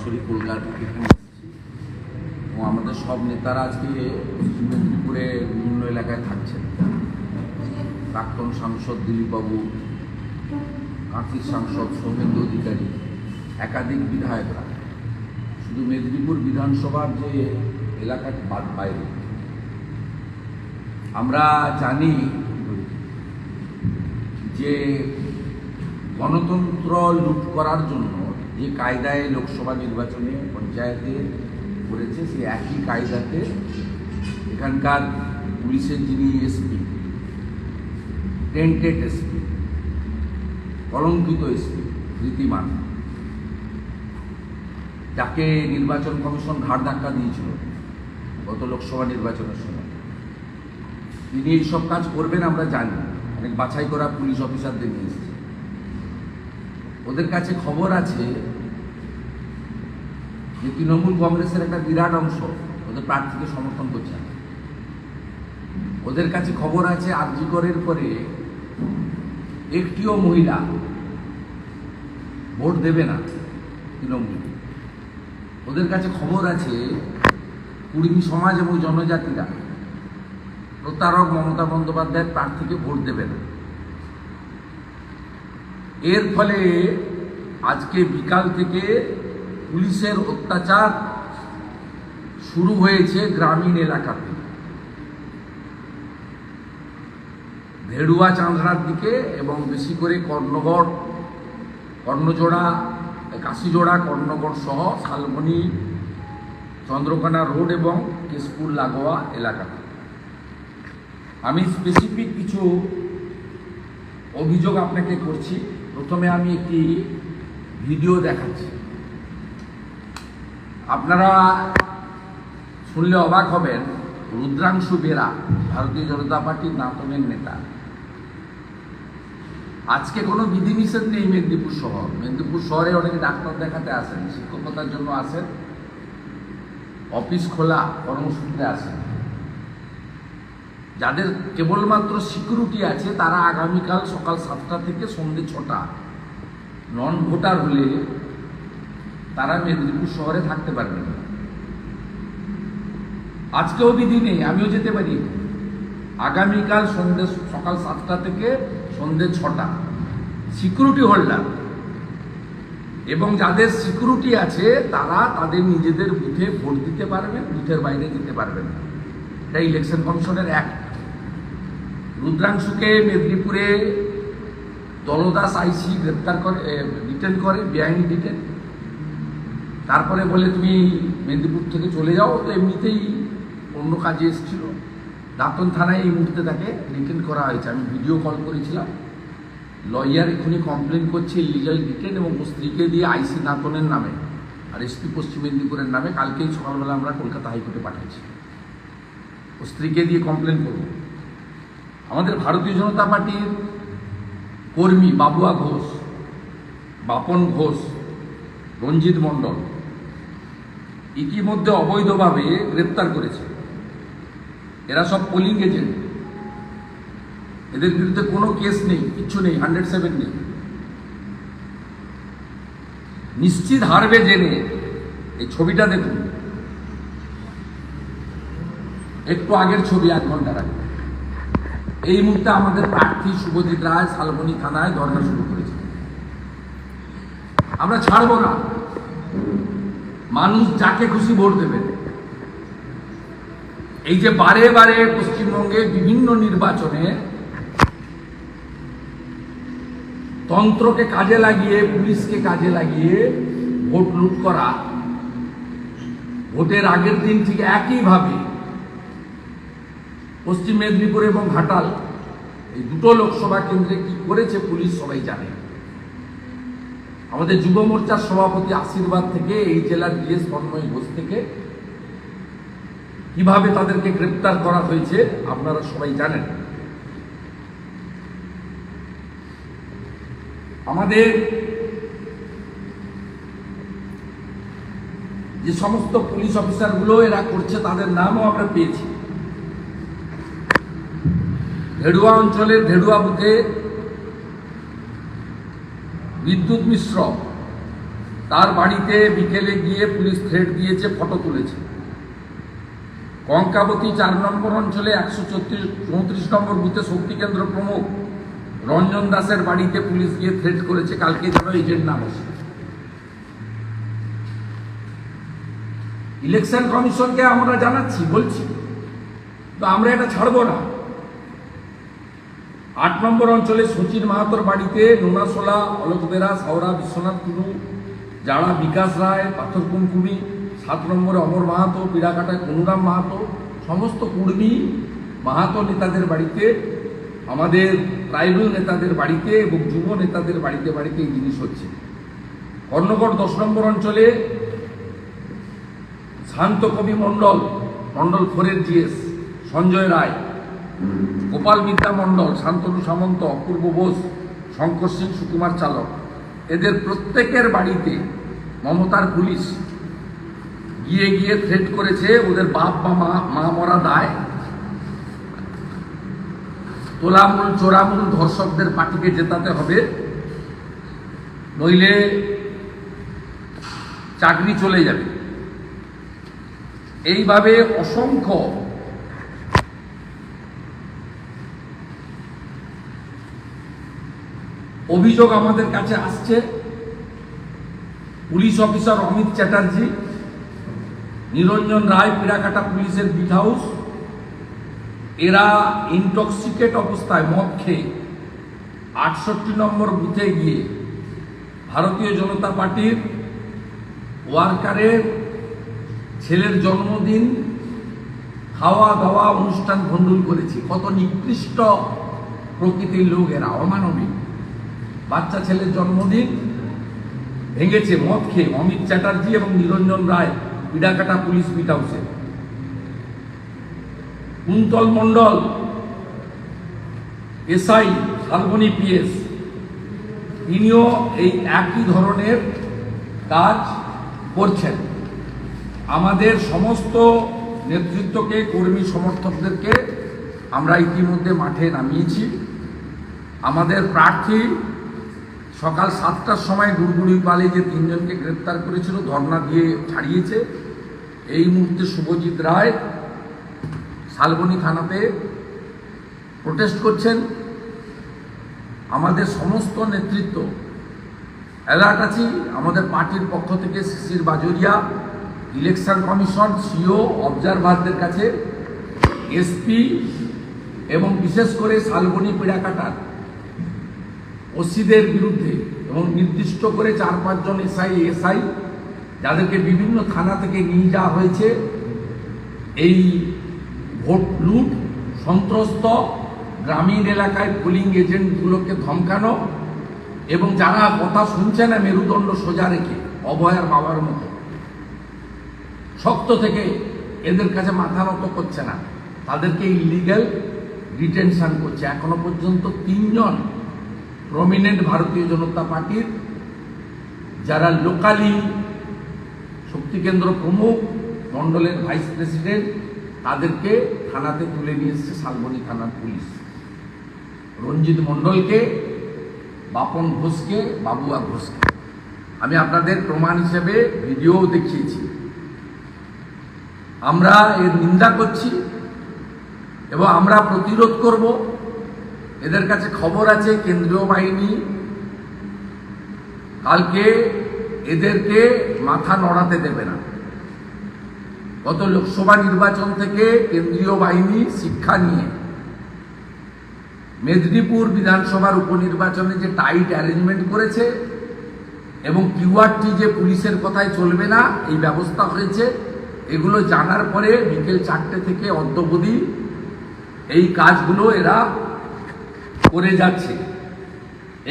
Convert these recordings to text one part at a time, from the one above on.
সরাসরি কলকাতা থেকে এখানে এসেছি এবং আমাদের সব নেতারা আজকে পশ্চিম মেদিনীপুরে বিভিন্ন এলাকায় থাকছেন। প্রাক্তন সাংসদ দিলীপবাবু, কাঁথির সাংসদ সৌমেন্দ্র অধিকারী, একাধিক বিধায়করা, শুধু মেদিনীপুর বিধানসভার যে এলাকাটি বাদ বাইরে। আমরা জানি যে গণতন্ত্র লুট করার জন্য যে কায়দায় লোকসভা নির্বাচনে পঞ্চায়েতে করেছে, সেই একই কায়দাতে এখানকার পুলিশের যিনি এসপি, টেন্টেড এসপি, কলঙ্কিত এসপি রীতিমান, যাকে নির্বাচন কমিশন ঘাড় ধাক্কা দিয়েছিল গত লোকসভা নির্বাচনের সময়, তিনি এইসব কাজ করবেন আমরা জানি। অনেক বাছাই করা পুলিশ অফিসারদের নিয়ে এসেছে। ওদের কাছে খবর আছে যে তৃণমূল কংগ্রেসের একটা বিরাট অংশ ওদের প্রার্থীকে সমর্থন করছে। ওদের কাছে খবর আছে আরজি করের পরে একটিও মহিলা ভোট দেবে না তৃণমূল। ওদের কাছে খবর আছে কুর্মী সমাজ এবং জনজাতিরা প্রতারক মমতা বন্দ্যোপাধ্যায়ের প্রার্থীকে ভোট দেবে না। এর ফলে আজকে বিকাল থেকে পুলিশের অত্যাচার শুরু হয়েছে গ্রামীণ এলাকাতে, ভেড়ুয়া চাঁদড়ার দিকে এবং বেশি করে কর্ণগড়, কর্ণজোড়া, কাশিজোড়া, কর্ণগড় সহ শালবনী, চন্দ্রকোনা রোড এবং কেশপুর লাগোয়া এলাকাতে। আমি স্পেসিফিক কিছু অভিযোগ আপনাকে করছি। প্রথমে আমি একটি ভিডিও দেখাচ্ছি, আপনারা শুনলে অবাক হবেন। রুদ্রাংশু বেরা, ভারতীয় জনতা পার্টির নাতনের নেতা। আজকে কোনো বিধিনিষেধ নেই মেদিনীপুর শহর। মেদিনীপুর শহরে অনেকে ডাক্তার দেখাতে আসেন, শিক্ষকতার জন্য আসেন, অফিস খোলা কর্মসূত্রে আসেন। যাদের কেবলমাত্র সিকিউরিটি আছে তারা আগামীকাল সকাল 7টা থেকে সন্ধ্যে 6টা, নন ভোটার হলে তারা মেদিনীপুর শহরে থাকতে পারবেন না। আজকেও বিধি নেই, আমিও যেতে পারি। আগামীকাল সকাল 7টা থেকে সন্ধ্যে 6টা, সিকিউরিটি হোল্ডার এবং যাদের সিকিউরিটি আছে তারা তাদের নিজেদের বুথে ভোট দিতে পারবেন, বুথের বাইরে যেতে পারবেন না। এটা ইলেকশন কমিশনের অ্যাক্ট। রুদ্রাংশুকে মেদিনীপুরে দলদাস আইসি গ্রেপ্তার করে, ডিটেন করে, বেআইনি ডিটেন। তারপরে বলে তুমি মেদিনীপুর থেকে চলে যাও। তো এমনিতেই অন্য কাজে এসেছিল। দাঁতন থানায় এই মুহূর্তে তাকে ডিটেন করা হয়েছে। আমি ভিডিও কল করেছিলাম। লয়ার এখনই কমপ্লেন করছে ইলিগাল ডিটেন এবং স্ত্রীকে দিয়ে আইসি দাঁতনের নামে আর এসপি পশ্চিম মেদিনীপুরের নামে কালকেই সকালবেলা আমরা কলকাতা হাইকোর্টে পাঠিয়েছি। ও স্ত্রীকে দিয়ে কমপ্লেন করব। আমাদের ভারতীয় জনতা পার্টির কর্মী বাবুয়া ঘোষ, বাপন ঘোষ, রঞ্জিত মণ্ডল ইতিমধ্যে অবৈধভাবে গ্রেপ্তার করেছে। এরা সব পোলিং এজেন্ট। এদের বিরুদ্ধে কোনো কেস নেই, কিচ্ছু নেই, 107 নেই। নিশ্চিত হারবে জেনে। এই ছবিটা দেখুন, একটু আগের ছবি, 1 ঘন্টার আগে। এই মুহূর্তে আমাদের প্রার্থী শুভজিৎ রায় শালবনী থানায় ধর্ণা শুরু করেছে। আমরা ছাড়বো না। মানুষ যাকে খুশি ভোট দেবে। এই যে বারে বারে পশ্চিমবঙ্গে বিভিন্ন নির্বাচনে তন্ত্রকে কাজে লাগিয়ে, পুলিশকে কাজে লাগিয়ে ভোট লুট করা, ভোটের আগের দিন ঠিক একইভাবে পশ্চিম মেদিনীপুর এবং ঘাটাল এই দুটো লোকসভা কেন্দ্রে কি করেছে পুলিশ সবাই জানে। আমাদের যুব মোর্চার সভাপতি আশীর্বাদ থেকে এই জেলার ডিএস তন্ময় ঘোষ থেকে কিভাবে তাদেরকে গ্রেপ্তার করা হয়েছে আপনারা সবাই জানেন। আমাদের যে সমস্ত পুলিশ অফিসারগুলো এরা করছে তাদের নামও আমরা পেয়েছি। ধেড়ুয়া অঞ্চলের ধেড়ুয়া বুথে বিদ্যুৎ মিশ্র তার বাড়িতে বিকেলে গিয়ে পুলিশ থ্রেট দিয়েছে, ফটো তুলেছে। কঙ্কাবতী 4 নম্বর অঞ্চলে 134 নম্বর বুথে শক্তিকেন্দ্র প্রমুখ রঞ্জন দাসের বাড়িতে পুলিশ গিয়ে থ্রেট করেছে, কালকে যেন এজেন্ট না বসে। ইলেকশন কমিশনকে আমরা জানাচ্ছি, বলছি, তো আমরা এটা ছাড়বো না। 8 নম্বর অঞ্চলে সচিন মাহাতোর বাড়িতে নোনাশোলা, অলোকবেরা, সাওরা, বিশ্বনাথ টুডু, জাড়া বিকাশ রায়, পাথর কুমকুমি। 7 নম্বরে অমর মাহাতো, পিড়াকাটায় কনুরাম মাহাতো, সমস্ত কুর্মী মাহাতো নেতাদের বাড়িতে, আমাদের ট্রাইবাল নেতাদের বাড়িতে এবং যুব নেতাদের বাড়িতে বাড়িতে এই জিনিস হচ্ছে। কর্ণগড় 10 নম্বর অঞ্চলে শান্ত কবি মণ্ডল, মণ্ডল 4-এর জিএস, সঞ্জয় রায়, গোপাল বিদ্যা মণ্ডল, শান্তনু সামন্ত, অপূর্ব বোস, শঙ্কর সিং, সুকুমার চালক, এদের প্রত্যেকের বাড়িতে মমতার পুলিশ গিয়ে গিয়ে থ্রেট করেছে। ওদের বাপ বা মা মরা দায়, তোলামূল চোরামূল ধর্ষকদের পার্টিকে জেতাতে হবে, নইলে চাকরি চলে যাবে। এইভাবে অসংখ্য অভিযোগ আমাদের কাছে আসছে। পুলিশ অফিসার অমিত চ্যাটার্জি, নিরঞ্জন রায়, পিড়াকাটা পুলিশের বিট হাউস, এরা ইনটক্সিকেট অবস্থায় মদ খেয়ে 68 নম্বর বুথে গিয়ে ভারতীয় জনতা পার্টির ওয়ার্কারের ছেলের জন্মদিন খাওয়া দাওয়া অনুষ্ঠান ভণ্ডুল করেছে। কত নিকৃষ্ট প্রকৃতির লোক এরা, অমানবিক। বাচ্চা ছেলের জন্মদিন ভেঙেছে মদ খেয়ে অমিত চ্যাটার্জি এবং নিরঞ্জন রায়, পিড়াকাটা পুলিশ বিট হাউসে। কুন্তল মণ্ডল এসআই, শালবনী পিএস, তিনিও এই একই ধরনের কাজ করছেন। আমাদের সমস্ত নেতৃত্বকে, কর্মী সমর্থকদেরকে আমরা ইতিমধ্যে মাঠে নামিয়েছি। আমাদের প্রার্থী সকাল 7টার সময় গুড়গুড়ি পালে যে 3 জনকে গ্রেপ্তার করেছিল, ধর্ণা দিয়ে ছাড়িয়েছে। এই মুহূর্তে শুভজিৎ রায় শালবনী থানাতে প্রোটেস্ট করছেন। আমাদের সমস্ত নেতৃত্ব অ্যালার্ট আছি। আমাদের পার্টির পক্ষ থেকে শিশির বাজোরিয়া, ইলেকশন কমিশন, সিও, অবজারভারদের কাছে, এসপি এবং বিশেষ করে শালবনী পিড়াকাটার ওসিদের বিরুদ্ধে এবং নির্দিষ্ট করে 4-5 জন এসআই যাদেরকে বিভিন্ন থানা থেকে নিয়ে যাওয়া হয়েছে এই ভোট লুট, সন্ত্রস্ত, গ্রামীণ এলাকায় পোলিং এজেন্টগুলোকে ধমকানো এবং যারা কথা শুনছে না মেরুদণ্ড সোজা রেখে অভয়ার বাবার মতো শক্ত থেকে এদের কাছে মাথা নত করছে না, তাদেরকে ইলিগ্যাল ডিটেনশন করছে। এখনো পর্যন্ত 3 জন প্রমিনেন্ট ভারতীয় জনতা পার্টির যারা লোকালি শক্তিকেন্দ্র প্রমুখ, মণ্ডলের ভাইস প্রেসিডেন্ট, তাদেরকে থানাতে তুলে নিয়ে এসছে শালবনী থানার পুলিশ। রঞ্জিত মণ্ডলকে, বাপন ঘোষকে, বাবুয়া ঘোষকে আমি আপনাদের প্রমাণ হিসেবে ভিডিও দেখিয়েছি। আমরা এর নিন্দা করছি এবং আমরা প্রতিরোধ করব। এদের কাছে খবর আছে কেন্দ্রীয় বাহিনী কালকে এদেরকে মাথা নড়াতে দেবে না। গত লোকসভা নির্বাচন থেকে কেন্দ্রীয় বাহিনী শিক্ষা নিয়ে মেদিনীপুর বিধানসভার উপনির্বাচনে যে টাইট অ্যারেঞ্জমেন্ট করেছে এবং কিউআরটি যে পুলিশের কথায় চলবে না এই ব্যবস্থা হয়েছে, এগুলো জানার পরে বিকেল 4টে থেকে অদ্যবধি এই কাজগুলো এরা করে যাচ্ছে।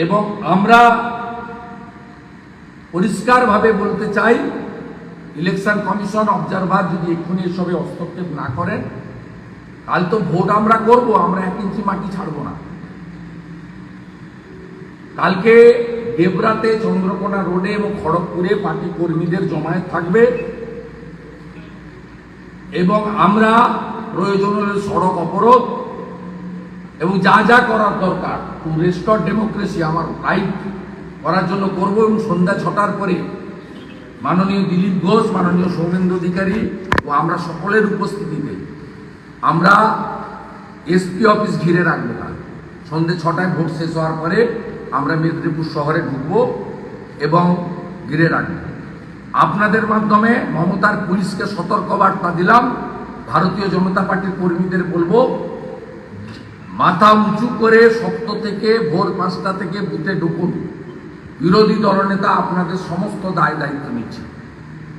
এবং আমরা পরিষ্কারভাবে বলতে চাই, ইলেকশন কমিশন, অবজারভার যদি এক্ষুনি এসবে হস্তক্ষেপ না করেন, কাল তো ভোট আমরা করব, আমরা 1 ইঞ্চি মাটি ছাড়ব না। কালকে দেবরাতে, চন্দ্রকোনা রোডে এবং খড়গপুরে পার্টি কর্মীদের জমায়েত থাকবে এবং আমরা প্রয়োজন হলে সড়ক অবরোধ এবং যা যা করার দরকার টু রেস্টোর ডেমোক্রেসি, আমার রাইট করার জন্য করব। এবং সন্ধ্যা 6টার পরে মাননীয় দিলীপ ঘোষ, মাননীয় সৌমেন্দ্র অধিকারী ও আমরা সকলের উপস্থিতিতে আমরা এসপি অফিস ঘিরে রাখবো না। সন্ধ্যে 6টায় ভোট শেষ হওয়ার পরে আমরা মেদিনীপুর শহরে ঢুকবো এবং ঘিরে রাখবো। আপনাদের মাধ্যমে মমতার পুলিশকে সতর্কবার্তা দিলাম। ভারতীয় জনতা পার্টির কর্মীদের বলবো, মাথা উঁচু করে শক্ত থেকে ভোর 5টা থেকে বুথে ঢুকুন। বিরোধী দলনেতা আপনাদের সমস্ত দায় দায়িত্ব নিচ্ছে,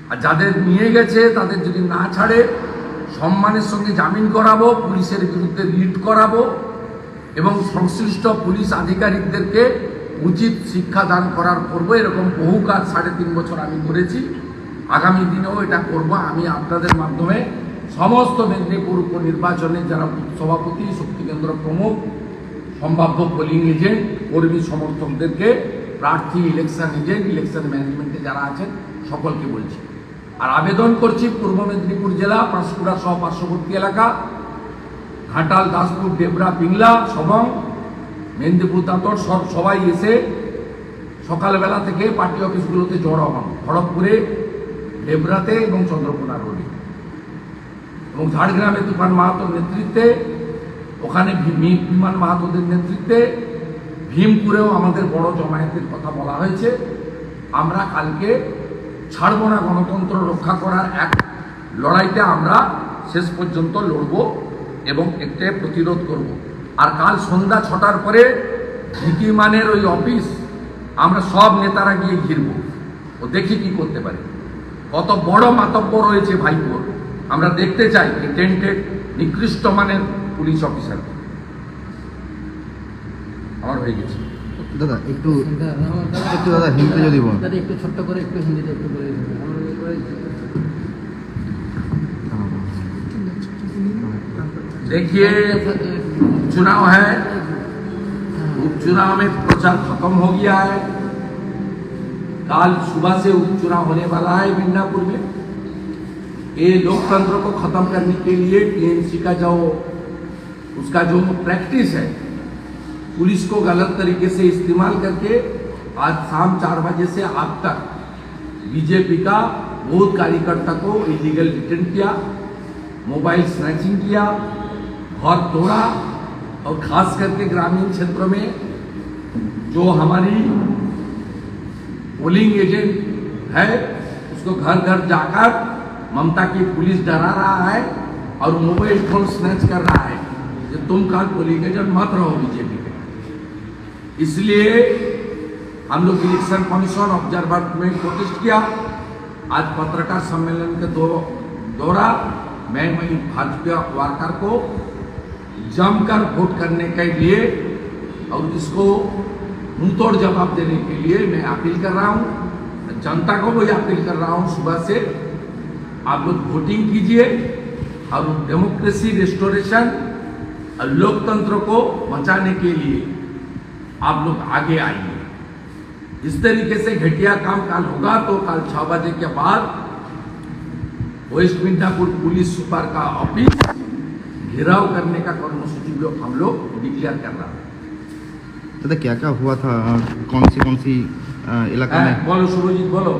আর যাদের নিয়ে গেছে তাদের যদি না ছাড়ে সম্মানের সঙ্গে জামিন করাবো, পুলিশের বিরুদ্ধে রিট করাবো এবং সংশ্লিষ্ট পুলিশ আধিকারিকদেরকে উচিত শিক্ষা দান করবো। এরকম বহু কাজ 3.5 বছর আমি করেছি, আগামী দিনেও এটা করব। আমি আপনাদের মাধ্যমে সমস্ত মেদিনীপুর উপনির্বাচনে যারা সভাপতি, শক্তি কেন্দ্র প্রমুখ, সম্ভাব্য পোলিং এজেন্ট, কর্মী সমর্থকদেরকে, প্রার্থী, ইলেকশন এজেন্ট, ইলেকশন ম্যানেজমেন্টে যারা আছেন সকলকে বলছি। আর আবেদন করছি পূর্ব মেদিনীপুর জেলা, পাঁশকুড়া সহ পার্শ্ববর্তী এলাকা, ঘাটাল, দাসপুর, ডেবরা, পিংলা, সবং, মেদিনীপুর, দাঁতর সবাই এসে সকালবেলা থেকে পার্টি অফিসগুলোতে জড়ো হন। খড়গপুরে, ডেবরাতে এবং চন্দ্রকোনা রোডে এবং ঝাড়গ্রামে তুফান মাহাতোর নেতৃত্বে, ওখানে বিমান মাহাতোদের নেতৃত্বে, ভীমপুরেও আমাদের বড় জমায়েতের কথা বলা হয়েছে। আমরা কালকে ছাড়ব না, গণতন্ত্র রক্ষা করার এক লড়াইতে আমরা শেষ পর্যন্ত লড়ব এবং এতে প্রতিরোধ করব। আর কাল সন্ধ্যা 6টার পরে ভিকিমানের ওই অফিস আমরা সব নেতারা গিয়ে ঘিরব, ও দেখি কি করতে পারি। কত বড় মাতব্য রয়েছে ভাইপোর, আমরা দেখতে চাই এই টেন্টেড নিকৃষ্ট মানের পুলিশ অফিসার। আমার হয়ে গেছে দাদা, একটু দাদা হিন্দি যদি বল, দাদা একটু ছোট্ট করে, একটু হিন্দিতে একটু করে। देखिए, चुनाव है, उपचुनाव में प्रचार खत्म हो गया है। कल सुबह से उपचुनाव होने वाला है मिदनापुर में। ये लोकतंत्र को खत्म करने के लिए टीएमसी का उसका जो प्रैक्टिस है, पुलिस को गलत तरीके से इस्तेमाल करके आज शाम 4 बजे से आज तक बीजेपी का बहुत कार्यकर्ता को इलीगल डिटेन किया, मोबाइल स्नैचिंग किया, घर तोड़ा, और खास करके ग्रामीण क्षेत्रों में जो हमारी पोलिंग एजेंट है उसको घर घर जाकर ममता की पुलिस डरा रहा है और मोबाइल फोन स्नैच कर रहा है कि तुम कल पोलिंग एजेंट मत रहो बीजेपी के। इसलिए हम लोग इलेक्शन कमीशन ऑब्जर्वर में प्रोटेस्ट किया। आज पत्रकार सम्मेलन के दौरा मैं वही भाजपा वर्कर को जमकर वोट करने के लिए और इसको मुंहतोड़ जवाब देने के लिए मैं अपील कर रहा हूं। जनता को भी अपील कर रहा हूं, सुबह से आप लोग वोटिंग कीजिए और डेमोक्रेसी रिस्टोरेशन और लोकतंत्र को बचाने के लिए आप लोग आगे आइए। इस तरीके से घटिया काम कल होगा तो कल 6 बजे के बाद वेस्ट मिदनापुर पुलिस सुपर का ऑफिस घेराव करने का कर्मसूची भी हम लोग डिक्लेयर कर रहा है। दादा क्या क्या हुआ था, कौन सी इलाका में? बोलो शुभजीत, बोलो।